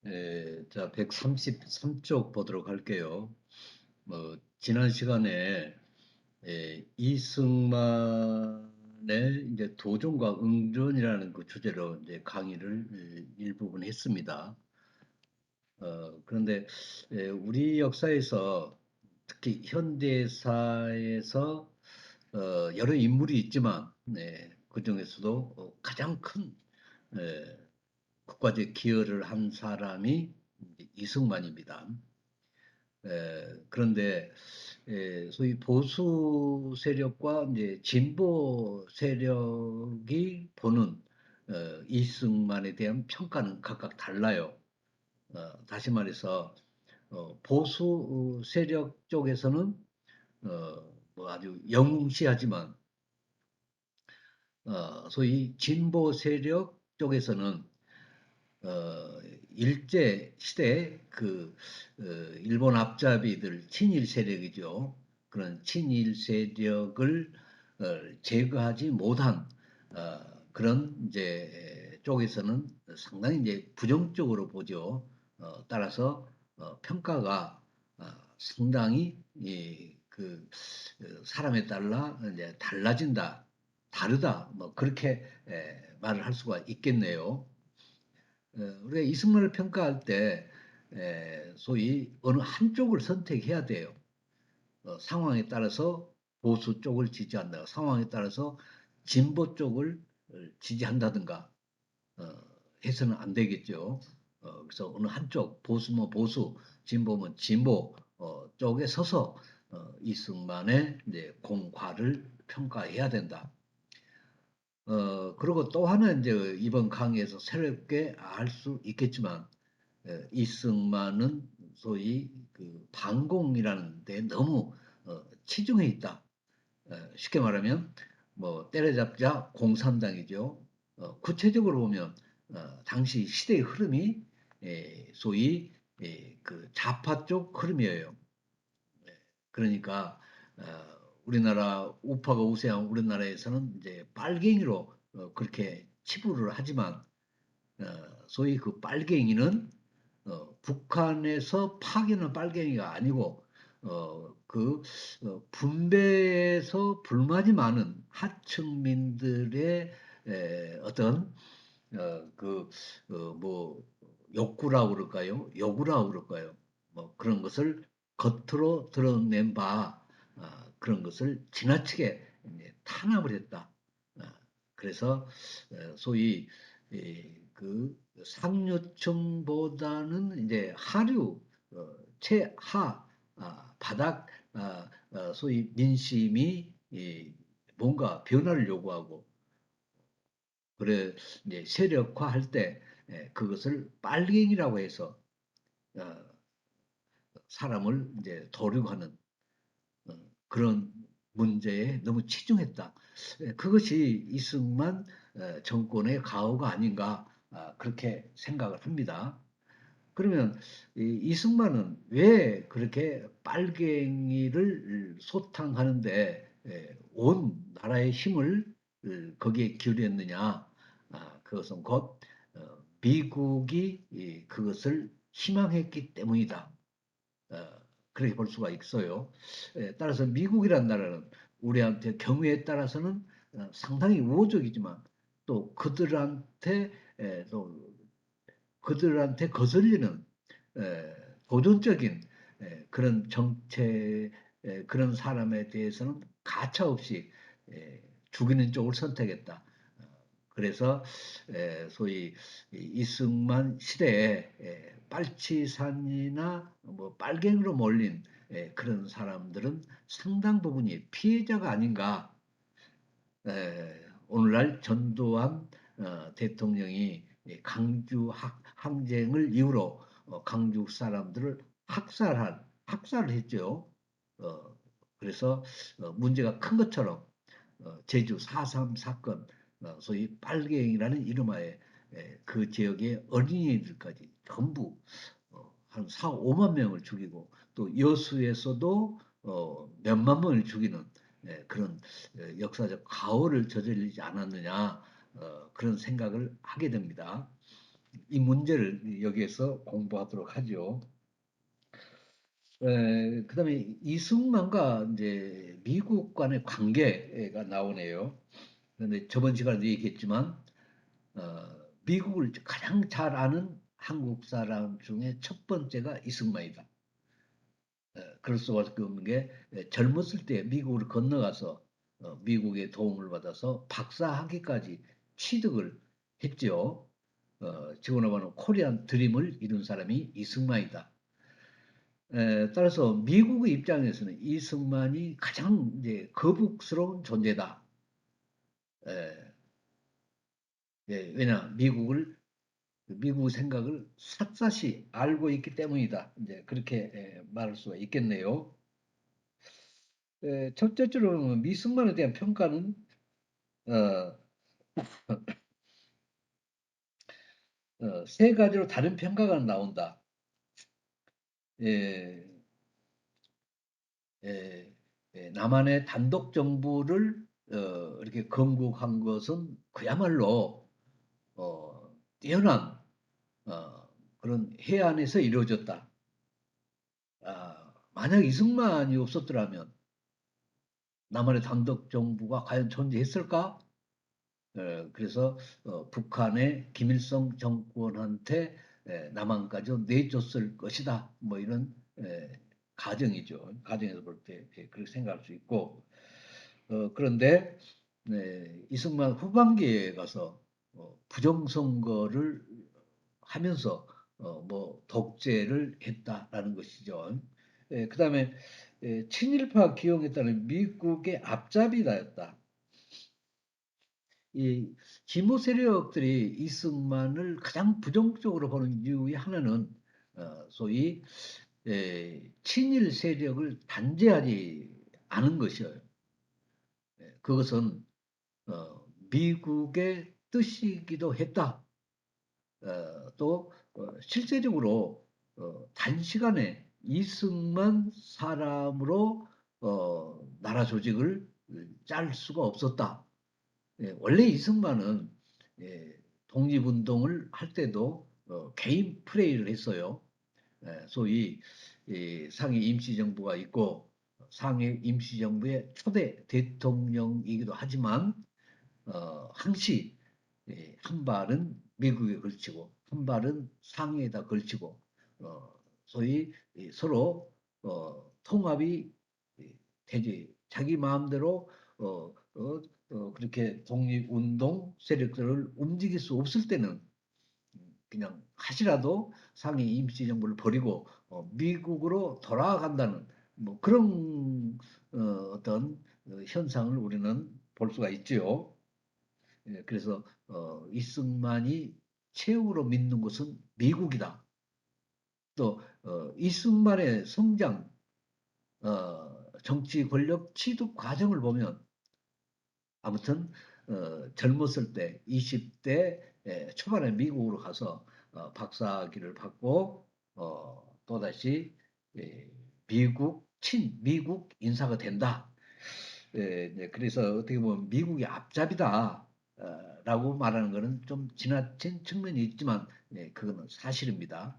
자, 133쪽 보도록 할게요. 지난 시간에 이승만의 이제 도전과 응전이라는 그 주제로 이제 강의를 일부분 했습니다. 그런데 우리 역사에서 특히 현대사에서 여러 인물이 있지만 그 중에서도 가장 큰 국가적 기여를 한 사람이 이승만입니다. 그런데 소위 보수 세력과 이제 진보 세력이 보는 이승만에 대한 평가는 각각 달라요. 다시 말해서 보수 세력 쪽에서는 뭐 아주 영웅시하지만 소위 진보 세력 쪽에서는 어, 일제 시대 그 일본 앞잡이들 친일 세력이죠. 그런 친일 세력을 제거하지 못한 그런 이제 쪽에서는 상당히 이제 부정적으로 보죠. 따라서 평가가 상당히 그 사람에 따라 이제 달라진다, 다르다, 뭐 그렇게 말을 할 수가 있겠네요. 우리가 이승만을 평가할 때 소위 어느 한쪽을 선택해야 돼요. 상황에 따라서 보수 쪽을 지지한다. 상황에 따라서 진보 쪽을 지지한다든가 어, 해서는 안 되겠죠. 그래서 어느 한쪽 보수면 보수, 진보면 진보 쪽에 서서 이승만의 이제 공과를 평가해야 된다. 그리고 또 하나 이제 이번 강의에서 새롭게 알 수 있겠지만 이승만은 소위 그 반공이라는 데 너무 치중해 있다. 쉽게 말하면 뭐 때려잡자 공산당이죠. 구체적으로 보면 당시 시대의 흐름이 소위 그 좌파 쪽 흐름이에요. 그러니까 어, 우리나라 우파가 우세한 우리나라에서는 이제 빨갱이로 그렇게 치부를 하지만 어, 소위 그 빨갱이는 북한에서 파견한 빨갱이가 아니고 그 분배에서 불만이 많은 하층민들의 어떤 뭐 욕구라고 그럴까요? 요구라고 그럴까요? 뭐 그런 것을 겉으로 드러낸 바 그런 것을 지나치게 탄압을 했다. 아, 그래서 소위 그 상류층보다는 이제 하류 최하 바닥 소위 민심이 뭔가 변화를 요구하고 그래 이제 세력화할 때 그것을 빨갱이라고 해서 어, 사람을 이제 도륙하는 그런 문제에 너무 치중했다. 그것이 이승만 정권의 가오가 아닌가 그렇게 생각을 합니다. 그러면 이승만은 왜 그렇게 빨갱이를 소탕하는데 온 나라의 힘을 거기에 기울였느냐? 그것은 곧 미국이 그것을 희망했기 때문이다. 어, 그렇게 볼 수가 있어요. 따라서 미국이란 나라는 우리한테 경우에 따라서는 상당히 우호적이지만 또 또 그들한테 거슬리는 도전적인 그런 정책 그런 사람에 대해서는 가차없이 죽이는 쪽을 선택했다. 그래서 소위 이승만 시대에 빨치산이나 뭐 빨갱이로 몰린 그런 사람들은 상당 부분이 피해자가 아닌가. 오늘날 전두환 대통령이 강주 항쟁을 이유로 강주 사람들을 학살을 했죠. 어, 그래서 문제가 큰 것처럼 제주 4.3 사건, 소위 빨갱이라는 이름하에 그 지역의 어린이들까지 전부 한 4, 5만 명을 죽이고 또 여수에서도 몇만 명을 죽이는 그런 역사적 가오를 저지르지 않았느냐 그런 생각을 하게 됩니다. 이 문제를 여기에서 공부하도록 하죠. 그다음에 이승만과 이제 미국 간의 관계가 나오네요. 그런데 저번 시간에도 얘기했지만 미국을 가장 잘 아는 한국 사람 중에 첫 번째가 이승만이다. 그럴 수밖에 없는 게 젊었을 때 미국을 건너가서 미국의 도움을 받아서 박사 학위까지 취득을 했죠. 지금으로 말하면 코리안 드림을 이룬 사람이 이승만이다. 따라서 미국의 입장에서는 이승만이 가장 이제 거북스러운 존재다. 에, 왜냐 미국 생각을 샅샅이 알고 있기 때문이다. 이제 그렇게 말할 수가 있겠네요. 첫째로 미승만에 대한 평가는 어, 세 가지로 다른 평가가 나온다. 예, 예, 남한의 단독 정부를 이렇게 건국한 것은 그야말로 뛰어난 그런 해안에서 이루어졌다. 만약 이승만이 없었더라면 남한의 단독 정부가 과연 존재했을까? 그래서 북한의 김일성 정권한테 남한까지 내줬을 것이다. 뭐 이런 가정이죠. 가정에서 볼 때 그렇게 생각할 수 있고 그런데 이승만 후반기에 가서 부정선거를 하면서 뭐 독재를 했다라는 것이죠. 그다음에 친일파 기용에 따른 미국의 앞잡이다였다. 이 진보 세력들이 이승만을 가장 부정적으로 보는 이유의 하나는 소위 친일 세력을 단죄하지 않은 것이에요. 그것은 미국의 뜻이기도 했다. 또 실제적으로 단시간에 이승만 사람으로 나라 조직을 짤 수가 없었다. 원래 이승만은 독립운동을 할 때도 개인 플레이를 했어요. 소위 상해 임시정부가 있고 상해 임시정부의 초대 대통령이기도 하지만 항시 한 발은 미국에 걸치고 한 발은 상해에다 걸치고 어, 소위 서로 통합이 되지 자기 마음대로 그렇게 독립운동 세력들을 움직일 수 없을 때는 그냥 하시라도 상해 임시정부를 버리고 미국으로 돌아간다는 뭐 그런 어떤 현상을 우리는 볼 수가 있지요. 그래서 이승만이 최후로 믿는 것은 미국이다. 또 이승만의 성장, 정치 권력 취득 과정을 보면 아무튼 젊었을 때 20대 초반에 미국으로 가서 박사학위를 받고 또다시 미국 인사가 된다. 그래서 어떻게 보면 미국이 앞잡이다. 라고 말하는 것은 좀 지나친 측면이 있지만 그거는 사실입니다.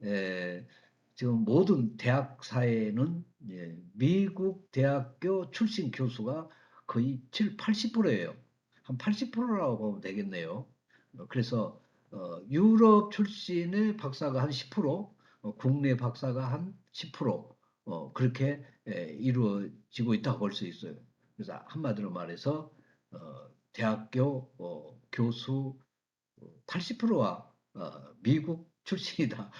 에, 지금 모든 대학 사회는 미국 대학교 출신 교수가 거의 7, 80%예요. 한 80%라고 보면 되겠네요. 그래서 유럽 출신의 박사가 한 10%, 국내 박사가 한 10%, 그렇게 이루어지고 있다고 볼 수 있어요. 그래서 한마디로 말해서 대학교 교수 80%가 미국 출신이다.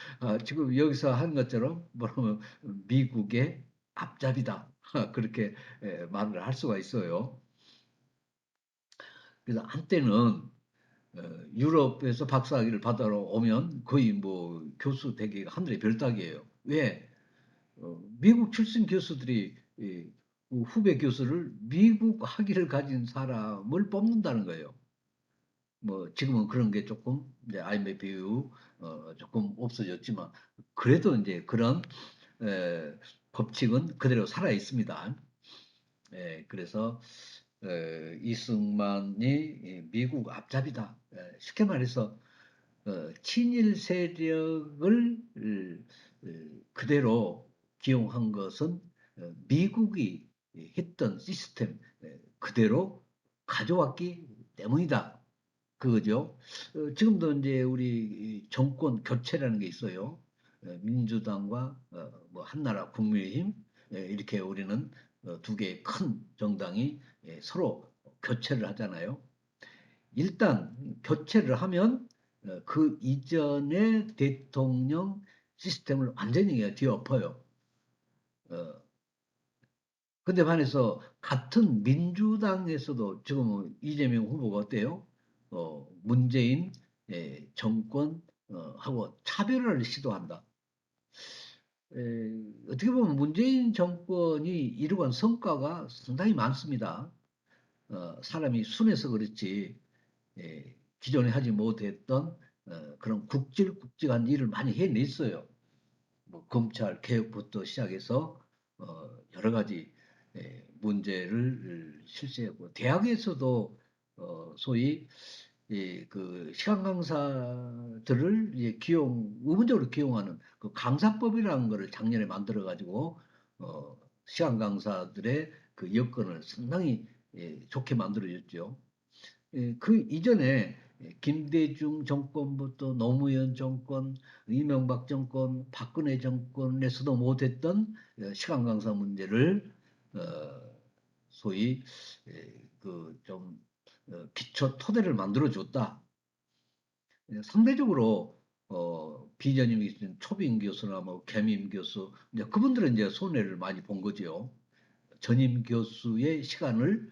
지금 여기서 한 것처럼 뭐라면 미국의 앞잡이다. 그렇게 말을 할 수가 있어요. 그래서 한때는 유럽에서 박사학위를 받으러 오면 거의 뭐 교수 되기가 하늘의 별 따기예요. 왜? 미국 출신 교수들이 후배 교수를 미국 학위를 가진 사람을 뽑는다는 거예요. 뭐 지금은 그런 게 조금 이제 IMF 이후 조금 없어졌지만 그래도 이제 그런 에, 법칙은 그대로 살아 있습니다. 그래서 이승만이 미국 앞잡이다. 쉽게 말해서 친일 세력을 그대로 기용한 것은 미국이 했던 시스템 그대로 가져왔기 때문이다. 그거죠. 지금도 이제 우리 정권 교체라는 게 있어요. 민주당과 뭐 한나라 국민의힘 이렇게 우리는 두 개의 큰 정당이 서로 교체를 하잖아요. 일단 교체를 하면 그 이전의 대통령 시스템을 완전히 뒤엎어요. 어, 근데 반해서 같은 민주당에서도 지금 이재명 후보가 어때요? 문재인 정권 하고 차별화를 시도한다. 어떻게 보면 문재인 정권이 이루어간 성과가 상당히 많습니다. 사람이 순해서 그렇지 기존에 하지 못했던 그런 굵직굵직한 일을 많이 해냈어요. 뭐 검찰 개혁부터 시작해서 여러 가지 문제를 실시했고 대학에서도 소위 그 시간 강사들을 의무적으로 기용하는 그 강사법이라는 것을 작년에 만들어 가지고 시간 강사들의 그 여건을 상당히 좋게 만들어줬죠. 그 이전에 김대중 정권부터 노무현 정권, 이명박 정권, 박근혜 정권에서도 못했던 시간 강사 문제를 어, 소위 그좀 기초 토대를 만들어 줬다. 상대적으로 비전임이 있는 초빙 교수나 뭐 겸임 교수 이제 그분들은 이제 손해를 많이 본 거죠. 전임 교수의 시간을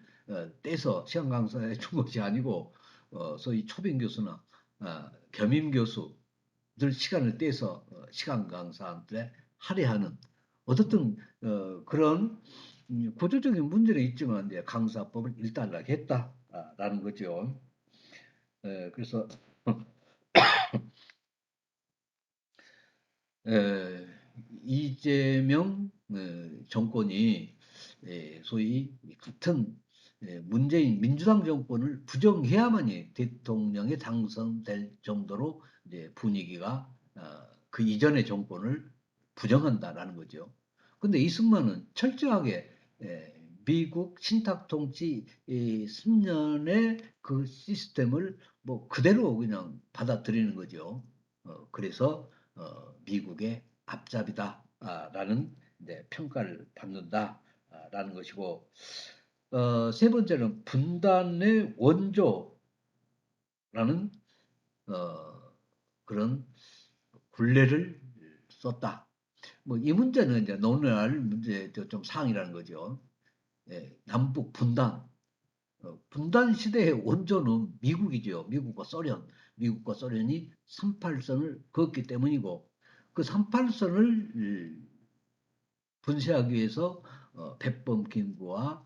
떼서 시간 강사해 준 것이 아니고 소위 초빙 교수나 겸임 교수들 시간을 떼서 시간 강사한테 할애하는 어떻든 그런 구조적인 문제는 있지만 이제 강사법을 일단락게 했다라는 거죠. 그래서 에, 이재명 정권이 소위 같은 문재인 민주당 정권을 부정해야만이 대통령에 당선될 정도로 이제 분위기가 그 이전의 정권을 부정한다라는 거죠. 근데 이승만은 철저하게 미국 신탁 통치 3년의 그 시스템을 뭐 그대로 그냥 받아들이는 거죠. 그래서 미국의 앞잡이다라는 평가를 받는다라는 것이고 세 번째는 분단의 원조라는 어, 그런 굴레를 썼다. 뭐 이 문제는 이제 논의할 문제 좀 사항이라는 거죠. 남북 분단, 분단 시대의 원조는 미국이죠. 미국과 소련이 38선을 그었기 때문이고 그 38선을 분쇄하기 위해서 백범 김구와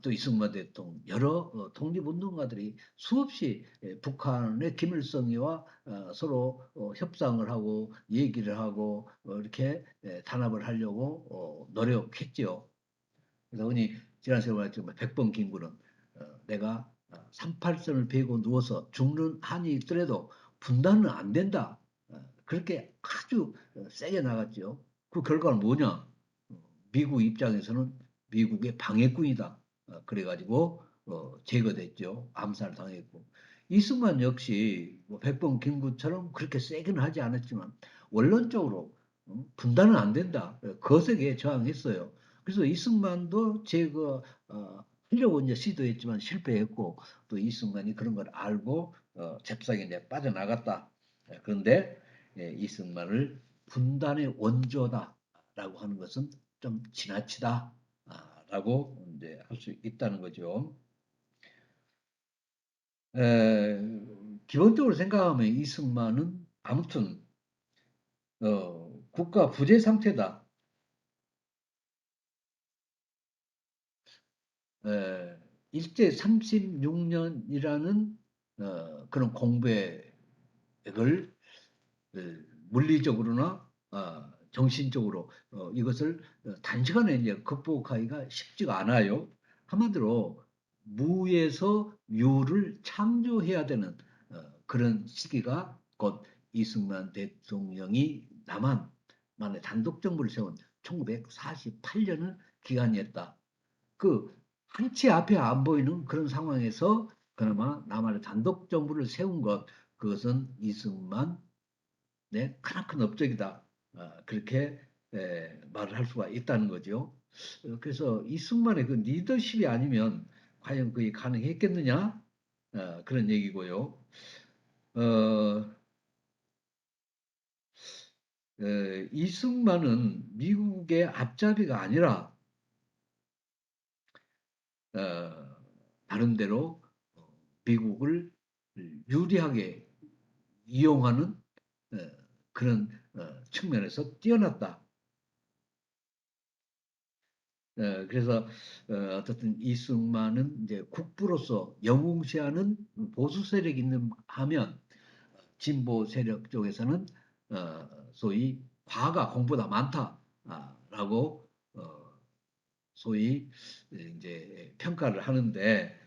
또 이승만 대통령 여러 독립운동가들이 수없이 북한의 김일성이와 서로 협상을 하고 얘기를 하고 이렇게 단합을 하려고 노력했지요. 그래서 흔히 지난 세월 말했지만 백범김구는 내가 38선을 베고 누워서 죽는 한이 있더라도 분단은 안 된다. 그렇게 아주 세게 나갔죠. 그 결과는 뭐냐? 미국 입장에서는 미국의 방해꾼이다. 그래가지고 제거됐죠. 암살 당했고. 이승만 역시 뭐 백범 김구처럼 그렇게 세게는 하지 않았지만 원론적으로 분단은 안 된다. 거세게 저항했어요. 그래서 이승만도 제거 하려고 이제 시도했지만 실패했고 또 이승만이 그런 걸 알고 잽싸게 이제 빠져나갔다. 그런데 이승만을 분단의 원조다라고 하는 것은 좀 지나치다라고 이제 할 수 있다는 거죠. 기본적으로 생각하면 이승만은 아무튼 국가 부재 상태다. 에, 일제 36년이라는 그런 공백을 물리적으로나 정신적으로 이것을 단시간에 이제 극복하기가 쉽지가 않아요. 한마디로 무에서 유를 창조해야 되는 그런 시기가 곧 이승만 대통령이 남한만의 단독 정부를 세운 1948년을 기간이었다. 그 한치 앞에 안 보이는 그런 상황에서 그나마 남한의 단독 정부를 세운 것, 그것은 이승만의 크나큰 업적이다. 그렇게 말을 할 수가 있다는 거죠. 그래서 이승만의 그 리더십이 아니면 과연 그게 가능했겠느냐? 그런 얘기고요. 어, 이승만은 미국의 앞잡이가 아니라 어, 나름대로 미국을 유리하게 이용하는 어, 그런 측면에서 뛰어났다. 그래서 어떻든 이승만은 이제 국부로서 영웅시하는 보수 세력이 있는 하면 진보 세력 쪽에서는 소위 과가 공보다 많다라고 소위 이제 평가를 하는데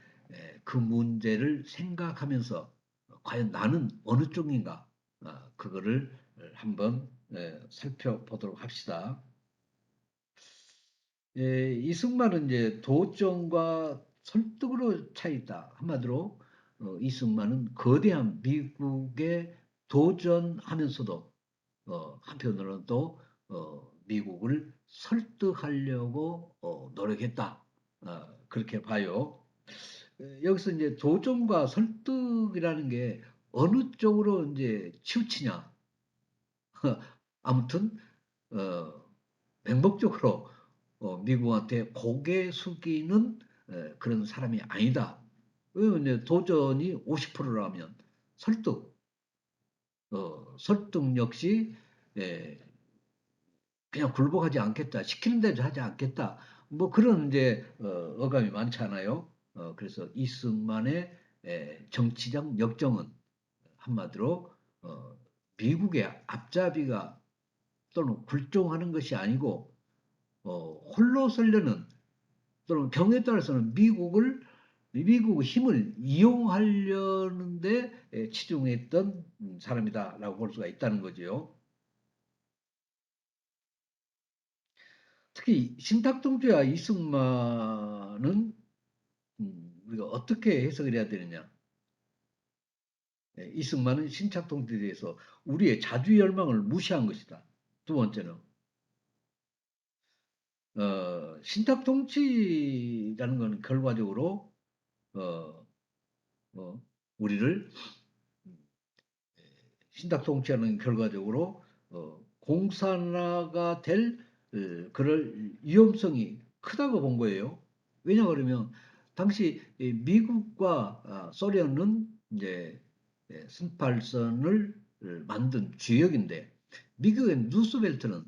그 문제를 생각하면서 과연 나는 어느 쪽인가 그거를 한번 살펴보도록 합시다. 이승만은 이제 도정과 설득으로 차이다. 한마디로 이승만은 거대한 미국에 도전하면서도 한편으로는 또 미국을 설득하려고 노력했다. 그렇게 봐요. 여기서 이제 도전과 설득이라는 게 어느 쪽으로 이제 치우치냐. 아무튼 어, 맹목적으로 미국한테 고개 숙이는 그런 사람이 아니다. 왜냐면 이제 도전이 50%라면 설득, 설득 역시 예, 그냥 굴복하지 않겠다, 시키는 대로 하지 않겠다. 뭐 그런 이제 어감이 많잖아요. 그래서 이승만의 정치적 역정은 한마디로 미국의 앞잡이가 또는 굴종하는 것이 아니고 홀로 서려는 또는 경우에 따라서는 미국의 힘을 이용하려는데 치중했던 사람이다라고 볼 수가 있다는 거죠. 특히 신탁동주와 이승만은 우리가 어떻게 해석을 해야 되느냐? 이승만은 신탁동주에 대해서 우리의 자주열망을 무시한 것이다. 두 번째는 신탁통치라는 것은 결과적으로 어, 우리를 신탁통치하는 결과적으로 공산화가 될 그럴 위험성이 크다고 본 거예요. 왜냐 그러면 당시 미국과 소련은 이제 38선을 만든 주역인데 미국의 누스벨트는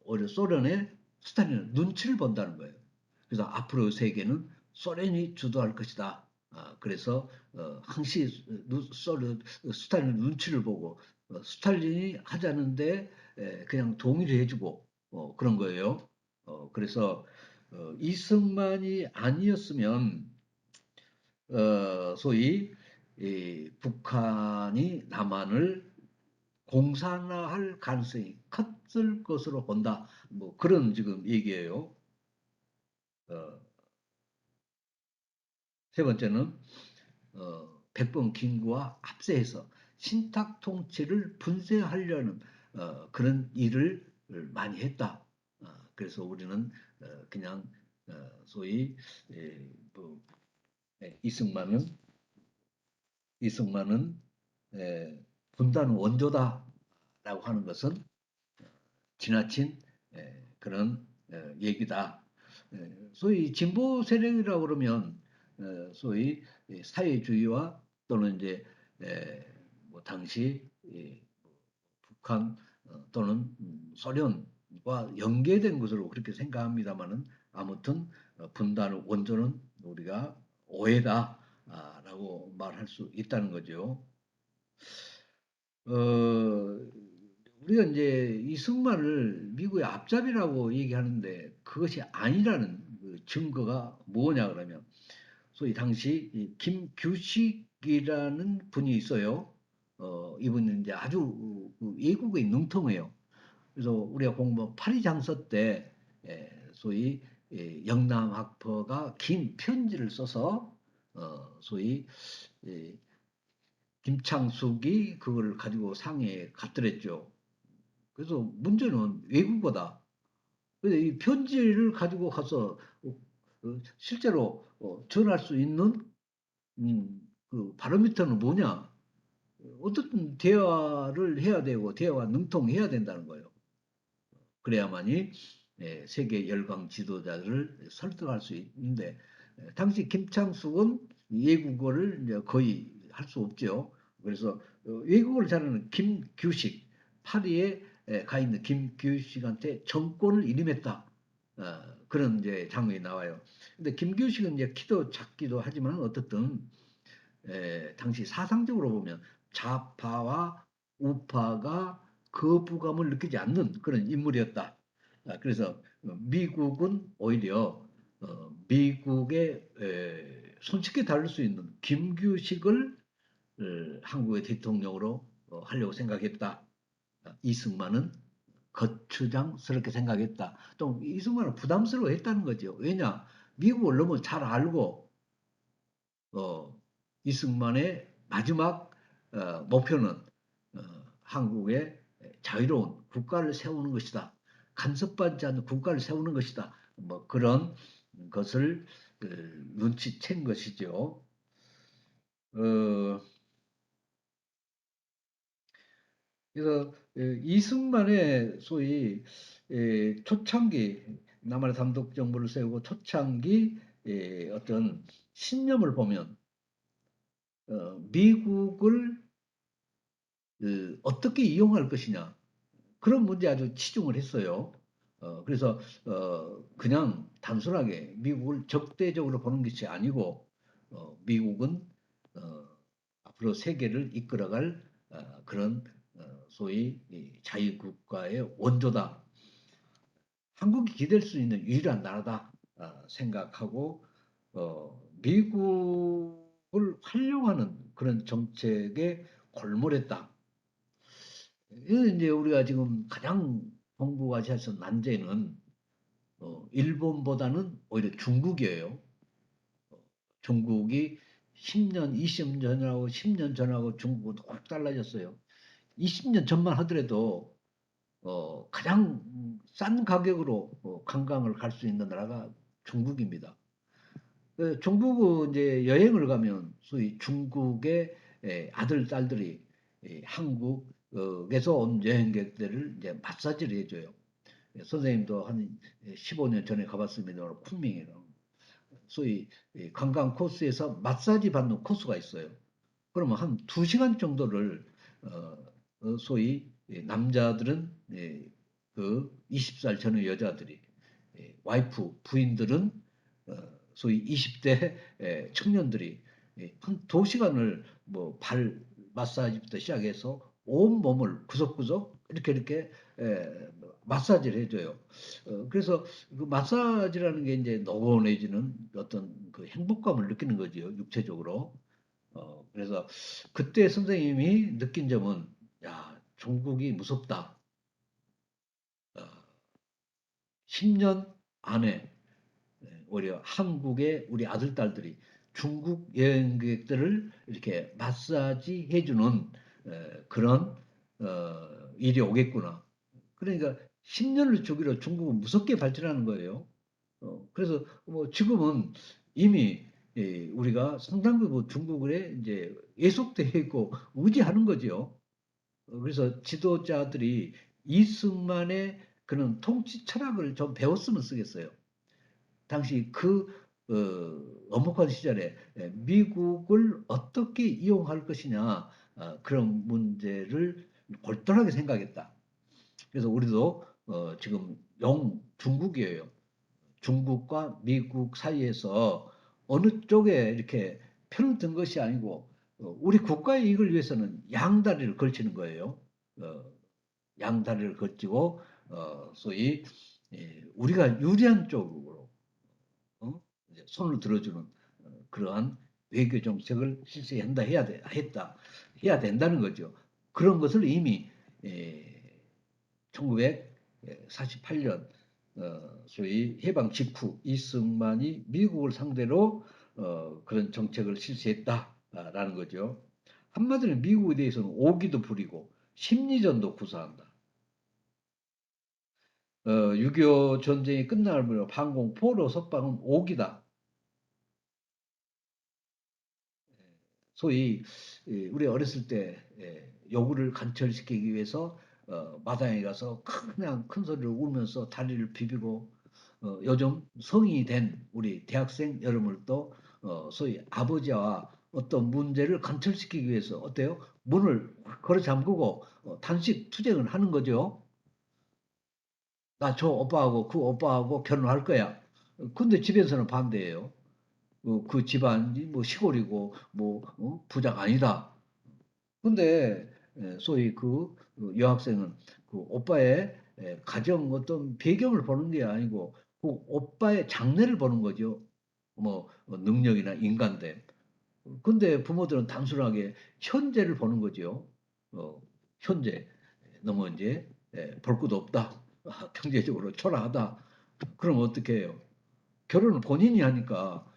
오히려 소련의 스탈린의 눈치를 본다는 거예요. 그래서 앞으로 세계는 소련이 주도할 것이다. 그래서 항시 스탈린 눈치를 보고 스탈린이 하자는데 그냥 동의를 해주고 그런 거예요. 그래서 이승만이 아니었으면 소위 북한이 남한을 공산화할 가능성이 컸을 것으로 본다. 뭐 그런 지금 얘기예요. 어, 세 번째는 백범 김구와 합세해서 신탁 통치를 분쇄하려는 그런 일을 많이 했다. 그래서 우리는 그냥 소위 뭐, 이승만은 이승만은 분단 원조다라고 하는 것은 지나친 그런 얘기다. 소위 진보 세력이라고 그러면 소위 사회주의와 또는 이제 뭐 당시 북한 또는 소련과 연계된 것으로 그렇게 생각합니다만은 아무튼 분단 원조는 우리가 오해다라고 말할 수 있다는 거죠. 어, 우리가 이제 이승만을 미국의 앞잡이라고 얘기하는데 그것이 아니라는 그 증거가 뭐냐 그러면 소위 당시 김규식이라는 분이 있어요. 이분은 이제 아주 그 외국의 능통해요. 그래서 우리가 공부 파리장서 때 소위 영남학파가 긴 편지를 써서 소위 예, 김창숙이 그걸 가지고 상해에 갔더랬죠. 그래서 문제는 외국어다. 근데 이 편지를 가지고 가서 실제로 전할 수 있는 그 바로미터는 뭐냐? 어떻든 대화를 해야 되고 대화가 능통해야 된다는 거예요. 그래야만이 세계 열강 지도자들을 설득할 수 있는데 당시 김창숙은 외국어를 이제 거의 할 수 없죠. 그래서 외국어를 잘하는 김규식 파리에 가 있는 김규식한테 정권을 일임했다. 그런 이제 장면이 나와요. 근데 김규식은 이제 키도 작기도 하지만 어떻든 당시 사상적으로 보면 좌파와 우파가 거부감을 느끼지 않는 그런 인물이었다. 그래서 미국은 오히려 미국의 손쉽게 다룰 수 있는 김규식을 한국의 대통령으로 하려고 생각했다. 이승만은 거추장스럽게 생각했다. 또 이승만은 부담스러워했다는 거죠. 왜냐? 미국을 너무 잘 알고 어, 이승만의 마지막 목표는 어, 한국의 자유로운 국가를 세우는 것이다. 간섭받지 않는 국가를 세우는 것이다. 뭐 그런 것을 눈치챈 것이죠. 어, 그래서 이승만의 소위 초창기 남한의 단독 정부를 세우고 초창기 어떤 신념을 보면 미국을 어떻게 이용할 것이냐 그런 문제 아주 치중을 했어요. 그래서 그냥 단순하게 미국을 적대적으로 보는 것이 아니고 미국은 어, 앞으로 세계를 이끌어갈 그런 소위 자유국가의 원조다. 한국이 기댈 수 있는 유일한 나라다 생각하고 미국을 활용하는 그런 정책에 골몰했다. 이건 이제 우리가 지금 가장 동북아시아에서 난제는 일본보다는 오히려 중국이에요. 중국이 10년, 20년 전하고 10년 전하고 중국은 확 달라졌어요. 20년 전만 하더라도 가장 싼 가격으로 관광을 갈 수 있는 나라가 중국입니다. 중국은 이제 여행을 가면 소위 중국의 아들, 딸들이 한국에서 온 여행객들을 이제 마사지를 해줘요. 선생님도 한 15년 전에 가봤습니다. 쿤밍이라고. 소위 관광 코스에서 마사지 받는 코스가 있어요. 그러면 한 2시간 정도를 소위 남자들은 그 20살 전후 여자들이 와이프 부인들은 소위 20대 청년들이 한 2시간을 뭐 발 마사지부터 시작해서 온 몸을 구석구석 이렇게 마사지를 해줘요. 그래서 그 마사지라는 게 이제 노곤해지는 어떤 그 행복감을 느끼는 거죠, 육체적으로. 그래서 그때 선생님이 느낀 점은, 야, 중국이 무섭다. 어, 10년 안에 오히려 한국의 우리 아들, 딸들이 중국 여행객들을 이렇게 마사지 해주는 그런 일이 오겠구나. 그러니까 10년을 주기로 중국은 무섭게 발전하는 거예요. 그래서 뭐 지금은 이미 우리가 상당 부분 중국에 이제 예속돼 있고 의지하는 거죠. 그래서 지도자들이 이승만의 그런 통치 철학을 좀 배웠으면 쓰겠어요. 당시 그 엄혹한 시절에 미국을 어떻게 이용할 것이냐 그런 문제를 골똘하게 생각했다. 그래서 우리도 지금 영 중국이에요. 중국과 미국 사이에서 어느 쪽에 이렇게 편을 든 것이 아니고 우리 국가의 이익을 위해서는 양다리를 걸치는 거예요. 어, 양다리를 걸치고 소위 우리가 유리한 쪽으로 어? 손을 들어주는 그러한 외교 정책을 해야 된다는 거죠. 그런 것을 이미 1948년 소위 해방 직후 이승만이 미국을 상대로 그런 정책을 실시했다라는 거죠. 한마디로 미국에 대해서는 오기도 부리고 심리전도 구사한다. 6.25 전쟁이 끝나면 항공 포로 석방은 오기다. 소위 우리 어렸을 때 요구를 관철시키기 위해서 마당에 가서 그냥 큰 소리로 울면서 다리를 비비고 요즘 성인이 된 우리 대학생 여러분들도 소위 아버지와 어떤 문제를 관철시키기 위해서 어때요? 문을 걸어 잠그고 단식 투쟁을 하는 거죠. 나 저 오빠하고 그 오빠하고 결혼할 거야. 근데 집에서는 반대예요. 그 집안이 뭐 시골이고 뭐 부자가 아니다. 근데 소위 그 여학생은 그 오빠의 가정 어떤 배경을 보는 게 아니고 그 오빠의 장래를 보는 거죠. 뭐 능력이나 인간됨. 근데 부모들은 단순하게 현재를 보는 거죠. 어, 현재 너무 이제 볼 것도 없다. 경제적으로 초라하다. 그럼 어떻게 해요? 결혼을 본인이 하니까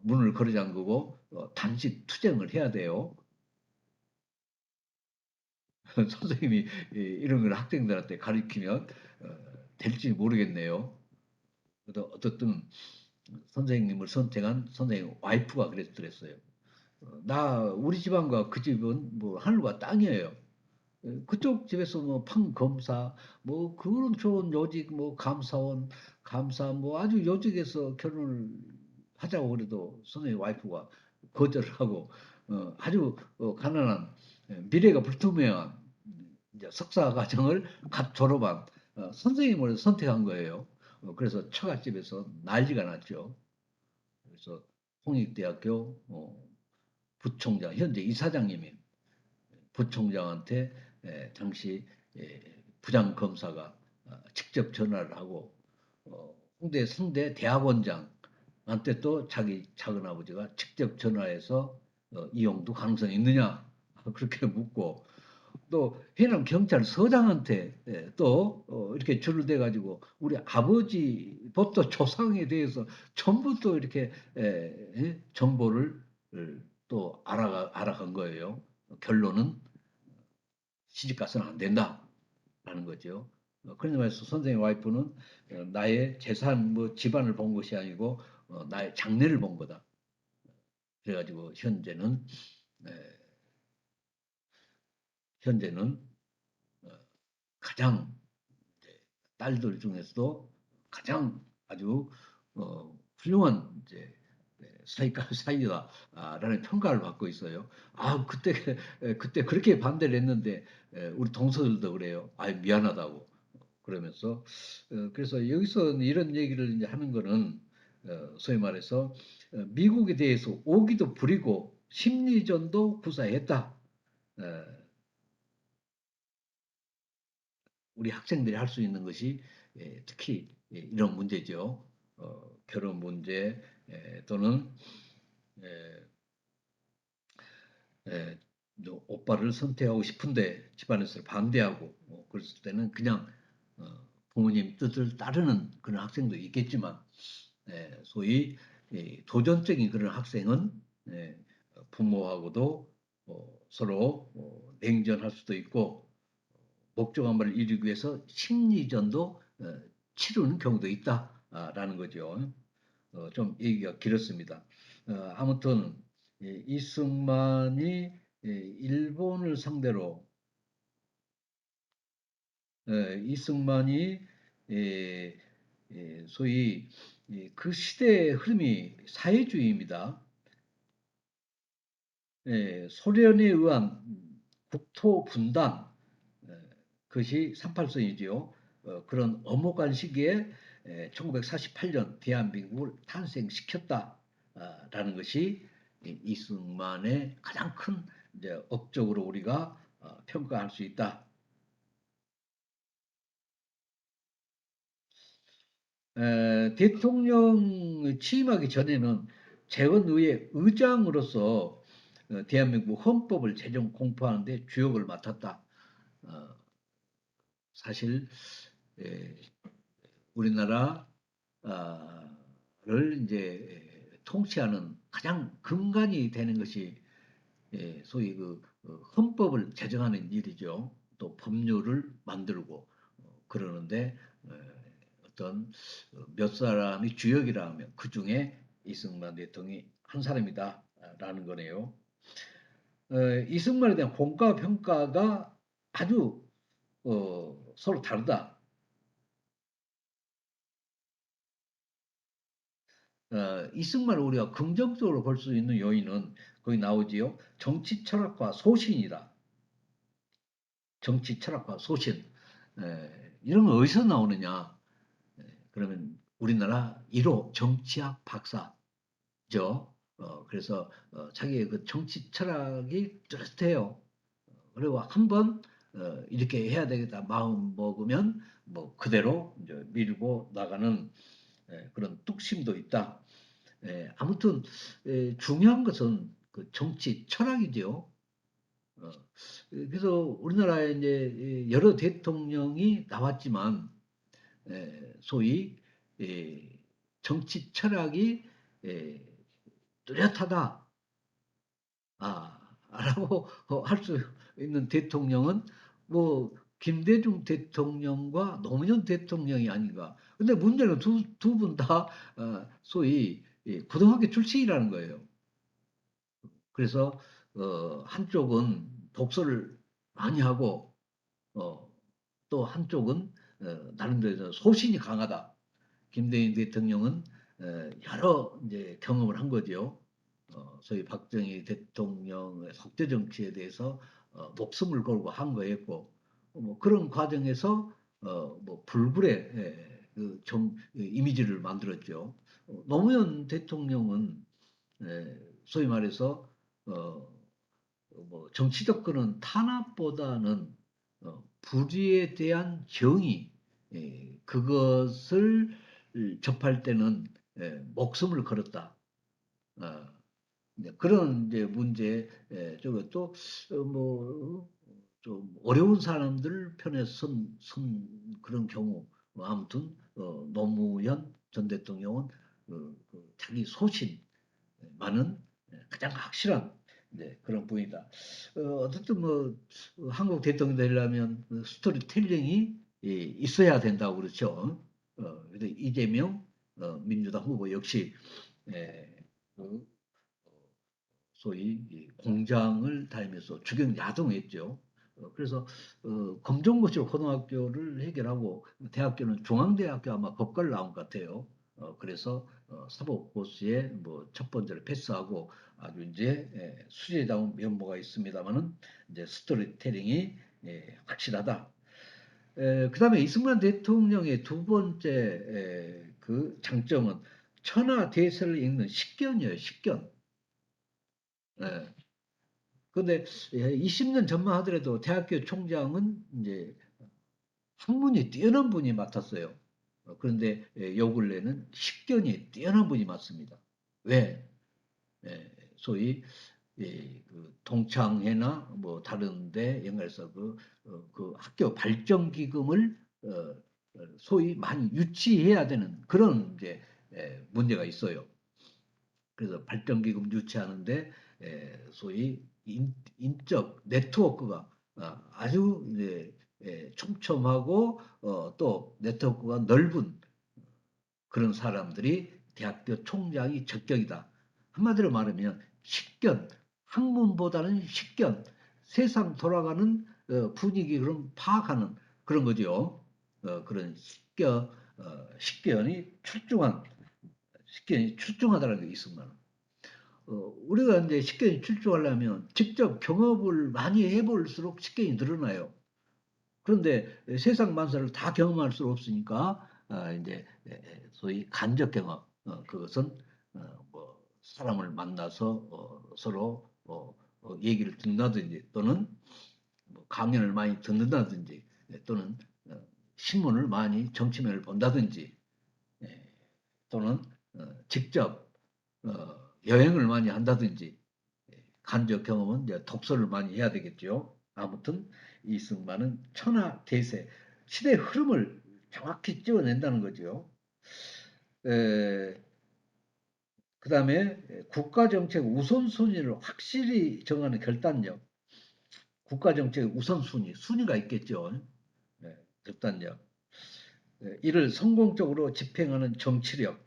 문을 걸어 잠그고 단식 투쟁을 해야 돼요. 선생님이 이런 걸 학생들한테 가르치면 될지 모르겠네요. 어떻든 선생님을 선택한 선생님 와이프가 그랬더랬어요. 우리 집안과 그 집은 뭐 하늘과 땅이에요. 그쪽 집에서 뭐 판검사, 뭐 그런 좋은 요직, 뭐 감사원, 감사, 뭐 아주 요직에서 결혼을 하자고 그래도 선생님 와이프가 거절을 하고 아주 가난한 미래가 불투명한 이제 석사 과정을 갓 졸업한 선생님을 선택한 거예요. 그래서 처갓집에서 난리가 났죠. 그래서 홍익대학교 부총장, 현재 이사장님이 부총장한테 당시 부장검사가 직접 전화를 하고 홍대 상대 대학원장한테 또 자기 작은아버지가 직접 전화해서 이용도 가능성이 있느냐 그렇게 묻고 또 해남 경찰서장한테 또 이렇게 줄을 대 가지고 우리 아버지부터 조상에 대해서 전부 또 이렇게 정보를 또 알아간 거예요. 결론은 시집가서는 안 된다라는 거죠. 그런 말해서 선생님 와이프는 나의 재산 뭐 집안을 본 것이 아니고 나의 장래를 본 거다. 그래가지고 현재는 어, 가장 딸들 중에서도 가장 아주 훌륭한 이제 사이다라는 평가를 받고 있어요. 그때 그렇게 반대를 했는데 우리 동서들도 그래요. 아 미안하다고 그러면서 그래서 여기서 이런 얘기를 이제 하는 거는 소위 말해서 미국에 대해서 오기도 부리고 심리전도 구사했다. 어, 우리 학생들이 할 수 있는 것이 특히 이런 문제죠. 결혼 문제 또는 에, 에, 오빠를 선택하고 싶은데 집안에서 반대하고 그랬을 때는 그냥 부모님 뜻을 따르는 그런 학생도 있겠지만 소위 도전적인 그런 학생은 에, 부모하고도 서로 냉전할 수도 있고 목적한 바를 이루기 위해서 심리전도 치르는 경우도 있다라는 거죠. 좀 얘기가 길었습니다. 아무튼 이승만이 일본을 상대로 이승만이 소위 그 시대의 흐름이 사회주의입니다. 소련에 의한 국토 분단 그것이 38선이지요. 그런 엄혹한 시기에 1948년 대한민국을 탄생시켰다라는 것이 이승만의 가장 큰 이제 업적으로 우리가 평가할 수 있다. 대통령 취임하기 전에는 재헌의회 의장으로서 대한민국 헌법을 제정 공포하는 데 주역을 맡았다. 어, 사실 예, 우리나라를 이제 통치하는 가장 근간이 되는 것이 소위 그 헌법을 제정하는 일이죠. 또 법률을 만들고 그러는데 어떤 몇 사람이 주역이라 하면 그 중에 이승만 대통령이 한 사람이다라는 거네요. 이승만에 대한 공과 평가가 아주 서로 다르다. 이승만을 우리가 긍정적으로 볼 수 있는 요인은 거기 나오지요. 정치 철학과 소신이다. 정치 철학과 소신. 이런 거 어디서 나오느냐? 그러면 우리나라 1호 정치학 박사죠. 그래서 자기의 그 정치 철학이 뚜렷해요. 그리고 한번 이렇게 해야 되겠다 마음 먹으면 뭐 그대로 이제 밀고 나가는 그런 뚝심도 있다. 아무튼 중요한 것은 그 정치 철학이죠. 어, 그래서 우리나라에 이제 여러 대통령이 나왔지만 소위 정치 철학이 뚜렷하다. 라고 할 수 있는 대통령은 뭐 김대중 대통령과 노무현 대통령이 아닌가. 근데 문제는 두 분 다 소위 고등학교 출신이라는 거예요. 그래서 한쪽은 독서를 많이 하고 또 한쪽은 나름대로 소신이 강하다. 김대중 대통령은 여러 이제 경험을 한 거죠. 소위 박정희 대통령의 속대 정치에 대해서 목숨을 걸고 한 거였고 뭐 그런 과정에서 뭐 불굴의 이미지를 만들었죠. 노무현 대통령은 소위 말해서 뭐 정치적 그런 탄압보다는 불의에 대한 정의 그것을 접할 때는 목숨을 걸었다. 어, 그런 이제 문제 저거 또뭐좀 어려운 사람들 편에 선 그런 경우 뭐 아무튼 노무현 전 대통령은 자기 소신 많은 가장 확실한 그런 분이다. 어쨌든 뭐 한국 대통령 되려면 스토리텔링이 있어야 된다고 그렇죠. 그래서 이재명 민주당 후보 역시 그 소위 공장을 다니면서 주경 야동했죠. 그래서 검정고시로 고등학교를 해결하고 대학교는 중앙대학교 아마 법과를 나온 것 같아요. 그래서 사법고시에 뭐 첫 번째를 패스하고 아주 이제 수재다운 면모가 있습니다만은 이제 스토리텔링이 확실하다. 그다음에 이승만 대통령의 두 번째 그 장점은 천하대세를 읽는 식견이에요. 식견. 예. 근데 20년 전만 하더라도 대학교 총장은 이제 학문이 뛰어난 분이 맡았어요. 그런데 요 근래는 식견이 뛰어난 분이 맡습니다. 왜? 소위 그 동창회나 뭐 다른데 연결해서 그 학교 발전 기금을 소위 많이 유치해야 되는 그런 이제 문제가 있어요. 그래서 발전기금 유치하는데 소위 인적 네트워크가 아주 이제 촘촘하고 또 네트워크가 넓은 그런 사람들이 대학교 총장이 적격이다. 한마디로 말하면 식견, 학문보다는 식견, 세상 돌아가는 분위기 그런 파악하는 그런 거죠. 그런 식견이 출중하다는 게 있습니다. 우리가 이제 식견이 출중하려면 직접 경험을 많이 해볼수록 식견이 늘어나요. 그런데 세상 만사를 다 경험할 수 없으니까 이제 소위 간접 경험 그것은 뭐 사람을 만나서 서로 얘기를 듣는다든지 또는 뭐 강연을 많이 듣는다든지 또는 신문을 많이 정치면을 본다든지 또는 직접 여행을 많이 한다든지 간접 경험은 이제 독서를 많이 해야 되겠죠. 아무튼 이승만은 천하 대세 시대 흐름을 정확히 찍어낸다는 거죠. 그다음에 국가 정책 우선순위를 확실히 정하는 결단력. 국가 정책의 우선순위, 순위가 있겠죠. 네, 결단력. 이를 성공적으로 집행하는 정치력.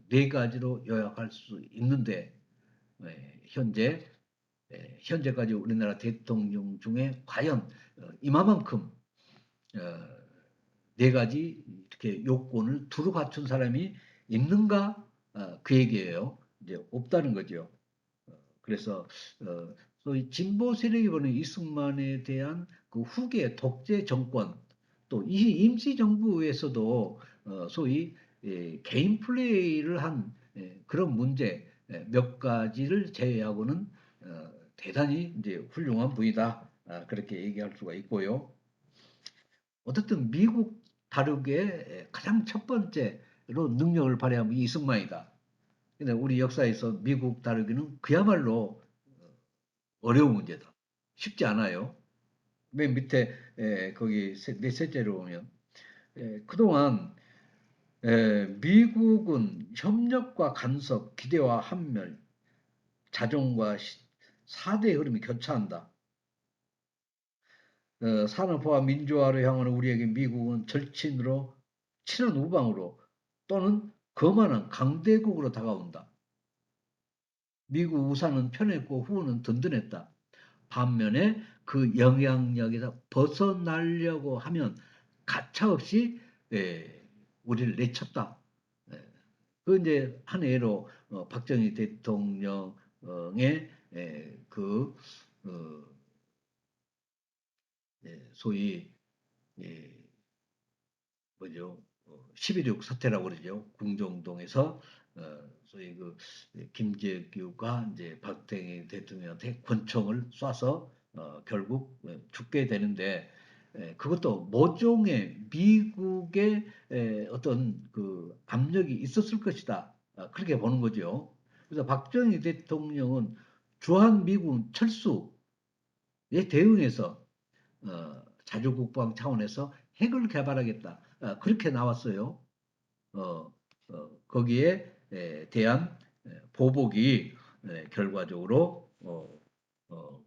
네 가지로 요약할 수 있는데 현재까지 우리나라 대통령 중에 과연 이마만큼 네 가지 이렇게 요건을 두루 갖춘 사람이 있는가? 그 얘기예요. 이제 없다는 거죠. 그래서 소위 진보 세력이 보는 이승만에 대한 그 후계 독재 정권 또 이 임시 정부에서도 소위 개인 플레이를 한 그런 문제 몇 가지를 제외하고는 대단히 이제 훌륭한 분이다. 그렇게 얘기할 수가 있고요. 어쨌든 미국 다루기에 가장 첫 번째로 능력을 발휘한 분이 이승만이다. 근데 우리 역사에서 미국 다루기는 그야말로 어려운 문제다. 쉽지 않아요. 맨 밑에 거기 네 셋째로 보면 그동안 미국은 협력과 간섭, 기대와 한멸, 자정과 사대의 흐름이 교차한다. 산업화와 민주화를 향하는 우리에게 미국은 절친으로 친한 우방으로 또는 거만한 강대국으로 다가온다. 미국 우산은 편했고 후원은 든든했다. 반면에 그 영향력에서 벗어나려고 하면 가차없이 우리를 내쳤다. 그 이제 한 예로 박정희 대통령의 그 소위 뭐죠? 11.6 사태라고 그러죠. 궁정동에서 소위 그 김재규가 이제 박정희 대통령한테 권총을 쏴서 결국 죽게 되는데 그것도 모종의 미국의 어떤 그 압력이 있었을 것이다. 그렇게 보는 거죠. 그래서 박정희 대통령은 주한 미군 철수에 대응해서 자주국방 차원에서 핵을 개발하겠다. 그렇게 나왔어요. 어, 거기에 대한 보복이 결과적으로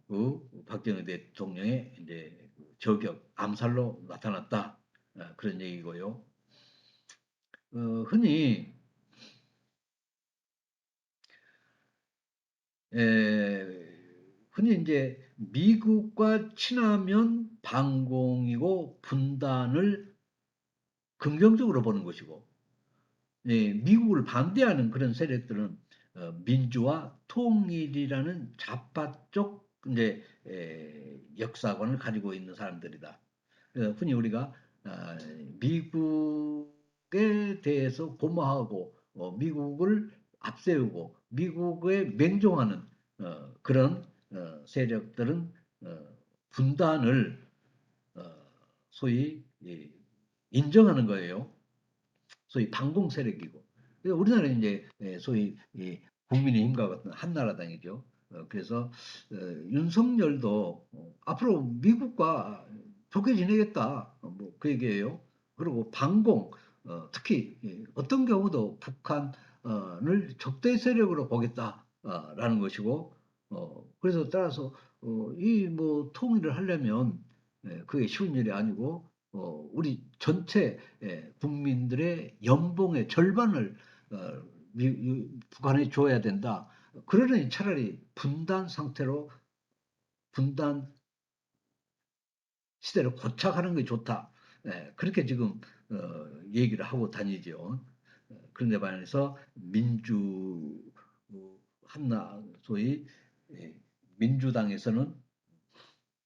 그 박정희 대통령의 이제 저격 암살로 나타났다. 그런 얘기고요. 흔히 흔히 이제 미국과 친하면 반공이고 분단을 긍정적으로 보는 것이고 미국을 반대하는 그런 세력들은 민주화 통일이라는 좌파 쪽 이제 역사관을 가지고 있는 사람들이다. 흔히 우리가 미국에 대해서 고마하고 미국을 앞세우고 미국에 맹종하는 그런 세력들은 분단을 어, 소위 인정하는 거예요. 소위 반공 세력이고 우리나라는 이제 소위 국민의힘과 같은 한나라당이죠. 그래서 윤석열도 앞으로 미국과 좋게 지내겠다 뭐그 얘기예요. 그리고 반공 특히 어떤 경우도 북한을 적대 세력으로 보겠다라는 것이고 그래서 따라서 이 뭐 통일을 하려면 그게 쉬운 일이 아니고 우리 전체 국민들의 연봉의 절반을 북한에 줘야 된다. 그러니 차라리 분단 상태로 분단 시대를 고착하는 게 좋다. 그렇게 지금 얘기를 하고 다니죠. 그런데 반해서 민주 한나 소위 민주당에서는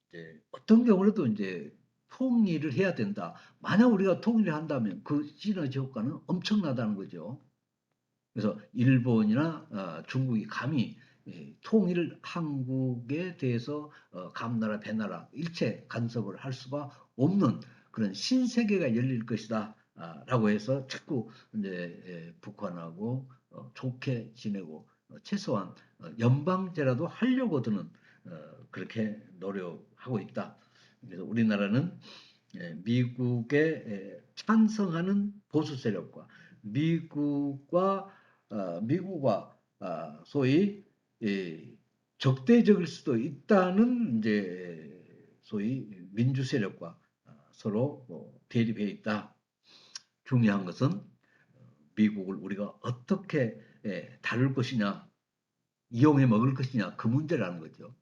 이제 어떤 경우라도 이제 통일을 해야 된다. 만약 우리가 통일을 한다면 그 시너지 효과는 엄청나다는 거죠. 그래서 일본이나 중국이 감히 통일 한국에 대해서 감나라 배나라 일체 간섭을 할 수가 없는 그런 신세계가 열릴 것이다. 라고 해서 자꾸 이제 북한하고 좋게 지내고 최소한 연방제라도 하려고들은 그렇게 노력하고 있다. 그래서 우리나라는 미국에 찬성하는 보수 세력과 미국과 소위 적대적일 수도 있다는 이제 소위 민주 세력과 서로 대립해 있다. 중요한 것은 미국을 우리가 어떻게 다룰 것이냐, 이용해 먹을 것이냐 그 문제라는 거죠.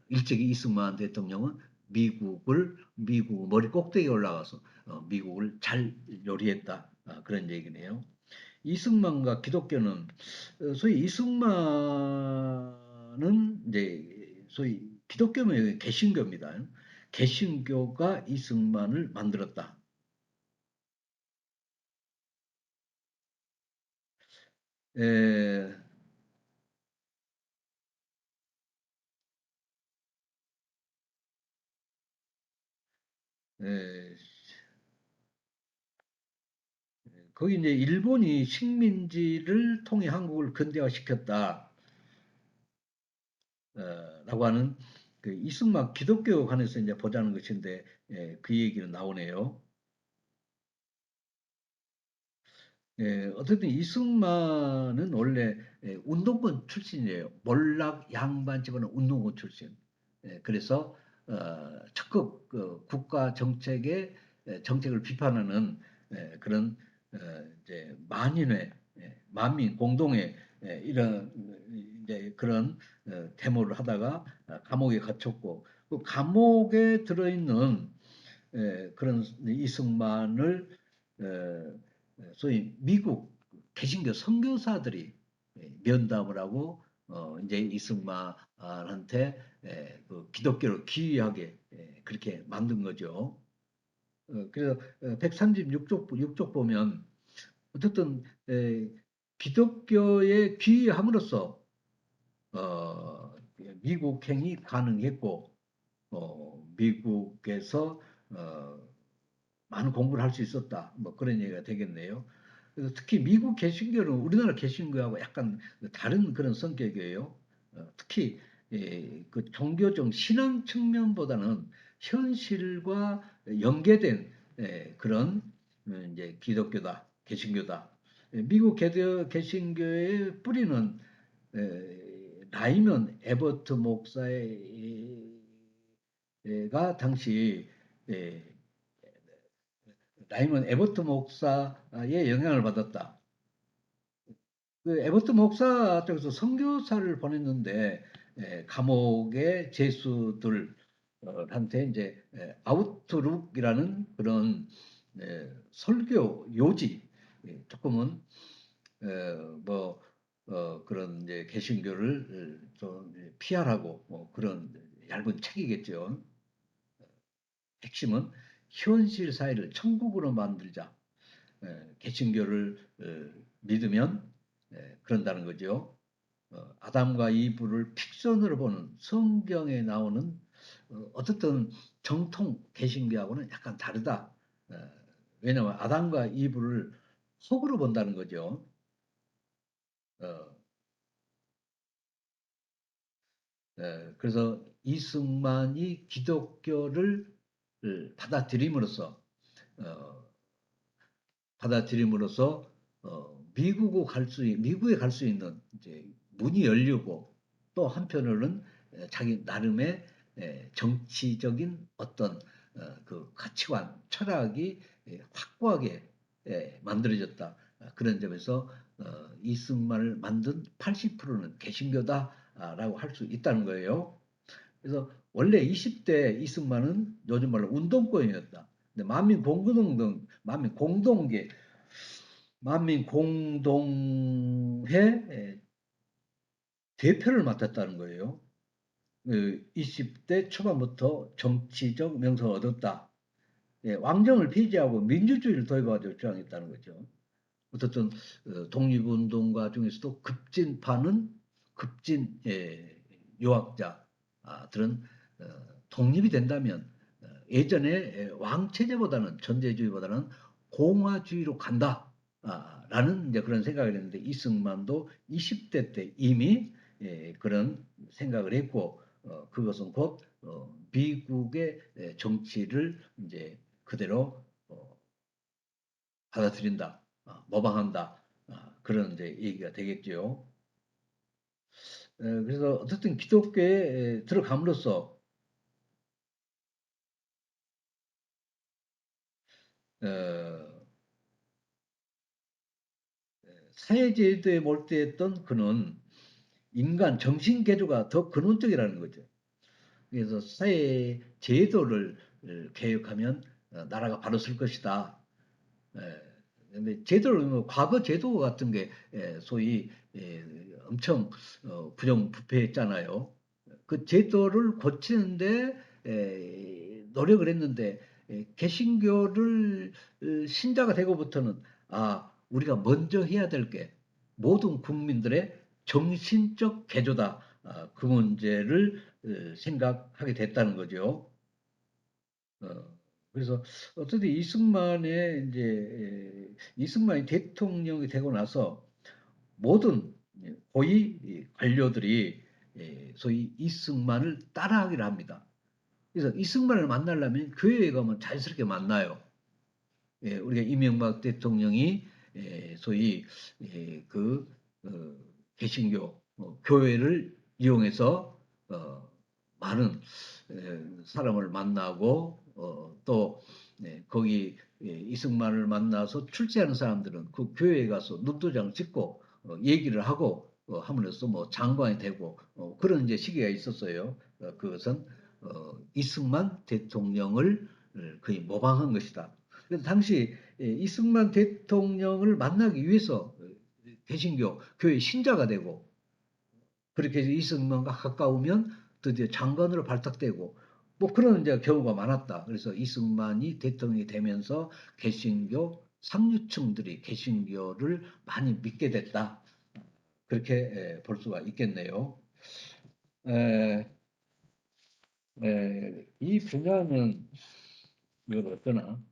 일찍이 이승만 대통령은 미국 머리 꼭대기에 올라가서 미국을 잘 요리했다. 그런 얘기네요. 이승만과 기독교는 소위 이승만은 이제 소위 기독교면 개신교입니다. 개신교가 이승만을 만들었다. 에, 에, 거기 이제 일본이 식민지를 통해 한국을 근대화시켰다. 라고 하는 그 이승만 기독교 관해서 이제 보자는 것인데 그 얘기는 나오네요. 어쨌든 이승만은 원래 운동권 출신이에요. 몰락 양반 집안은 운동권 출신. 그래서 적극 국가 정책의 정책을 비판하는 그런 이제 만인회, 만민 공동회 이런 이제 그런 데모를 하다가 감옥에 갇혔고 그 감옥에 들어있는 그런 이승만을 소위 미국 개신교 선교사들이 면담을 하고 이제 이승만한테 그 기독교를 기이하게 그렇게 만든 거죠. 그래서 136쪽 보면 어쨌든 기독교에 귀의함으로써 어, 미국행이 가능했고 미국에서 어, 많은 공부를 할 수 있었다. 뭐 그런 얘기가 되겠네요. 그래서 특히 미국 개신교는 우리나라 개신교하고 약간 다른 그런 성격이에요. 특히 그 종교적 신앙 측면보다는 현실과 연계된 그런 이제 기독교다, 개신교다. 미국 개신교의 뿌리는 라이먼 에버트 목사가 당시 라이먼 에버트 목사의 영향을 받았다. 그 에버트 목사 쪽에서 선교사를 보냈는데 감옥의 죄수들한테 이제 아웃룩이라는 그런 설교 요지 조금은 뭐 그런 이제 개신교를 좀 피하라고 뭐 그런 얇은 책이겠죠. 핵심은 현실 사회를 천국으로 만들자. 개신교를 믿으면 그런다는 거죠. 아담과 이브를 픽션으로 보는 성경에 나오는 어떻든 정통 개신교하고는 약간 다르다. 어, 왜냐하면 아담과 이브를 속으로 본다는 거죠. 어, 그래서 이승만이 기독교를 받아들임으로써 어, 받아들임으로써 미국에 갈 수 있는 이제 문이 열리고 또 한편으로는 자기 나름의 정치적인 어떤 그 가치관, 철학이 확고하게 만들어졌다. 그런 점에서 이승만을 만든 80%는 개신교다라고 할 수 있다는 거예요. 그래서 원래 20대 이승만은 요즘 말로 운동권이었다. 근데 만민공동회 대표를 맡았다는 거예요. 20대 초반부터 정치적 명성을 얻었다. 왕정을 폐지하고 민주주의를 도입하자 주장했다는 거죠. 어쨌든 독립운동가 중에서도 급진 유학자들은 독립이 된다면 예전에 왕체제보다는 전제주의보다는 공화주의로 간다. 라는 이제 그런 생각을 했는데 이승만도 20대 때 이미 그런 생각을 했고 그것은 곧 미국의 정치를 이제 그대로 받아들인다, 모방한다 그런 이제 얘기가 되겠죠. 그래서 어쨌든 기독교에 들어감으로써 어, 사회제도에 몰두했던 그는 인간 정신 개조가 더 근원적이라는 거죠. 그래서 사회 제도를 개혁하면 나라가 바로 설 것이다. 근데 제도를 뭐 과거 제도 같은 게 소위 엄청 부정부패했잖아요. 그 제도를 고치는데 노력을 했는데 개신교를 신자가 되고부터는 우리가 먼저 해야 될 게 모든 국민들의 정신적 개조다. 그 문제를 생각하게 됐다는 거죠. 어, 그래서 어쨌든 이승만이 대통령이 되고 나서 모든 고위 관료들이 소위 이승만을 따라하기를 합니다. 그래서 이승만을 만나려면 교회에 가면 자연스럽게 만나요. 우리가 이명박 대통령이 소위 그 개신교 교회를 이용해서 많은 사람을 만나고 또 거기 이승만을 만나서 출세하는 사람들은 그 교회에 가서 눈도장 찍고 얘기를 하고 함으로써 뭐 장관이 되고 그런 이제 시기가 있었어요. 그것은 이승만 대통령을 거의 모방한 것이다. 그래서 당시 이승만 대통령을 만나기 위해서 개신교 교회 신자가 되고 그렇게 해서 이승만과 가까우면 드디어 장관으로 발탁되고 뭐 그런 이제 경우가 많았다. 그래서 이승만이 대통령이 되면서 개신교 상류층들이 개신교를 많이 믿게 됐다. 그렇게 볼 수가 있겠네요. 에, 이 분야는 이걸 어떠나?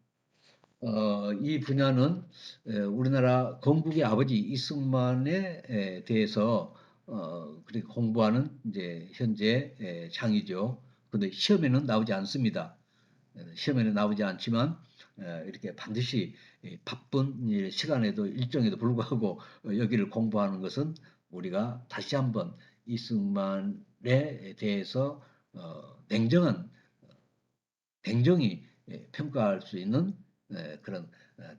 이 분야는 우리나라 건국의 아버지 이승만에 대해서 그렇게 공부하는 이제 현재 장이죠. 근데 시험에는 나오지 않습니다. 시험에는 나오지 않지만 이렇게 반드시 바쁜 시간에도 일정에도 불구하고 여기를 공부하는 것은 우리가 다시 한번 이승만에 대해서 냉정한 냉정히 평가할 수 있는 그런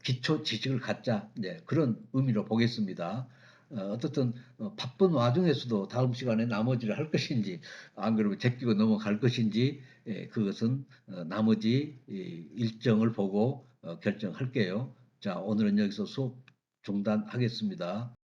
기초 지식을 갖자 그런 의미로 보겠습니다. 어떻든 바쁜 와중에서도 다음 시간에 나머지를 할 것인지 안 그러면 제끼고 넘어갈 것인지 그것은 나머지 일정을 보고 결정할게요. 자, 오늘은 여기서 수업 중단하겠습니다.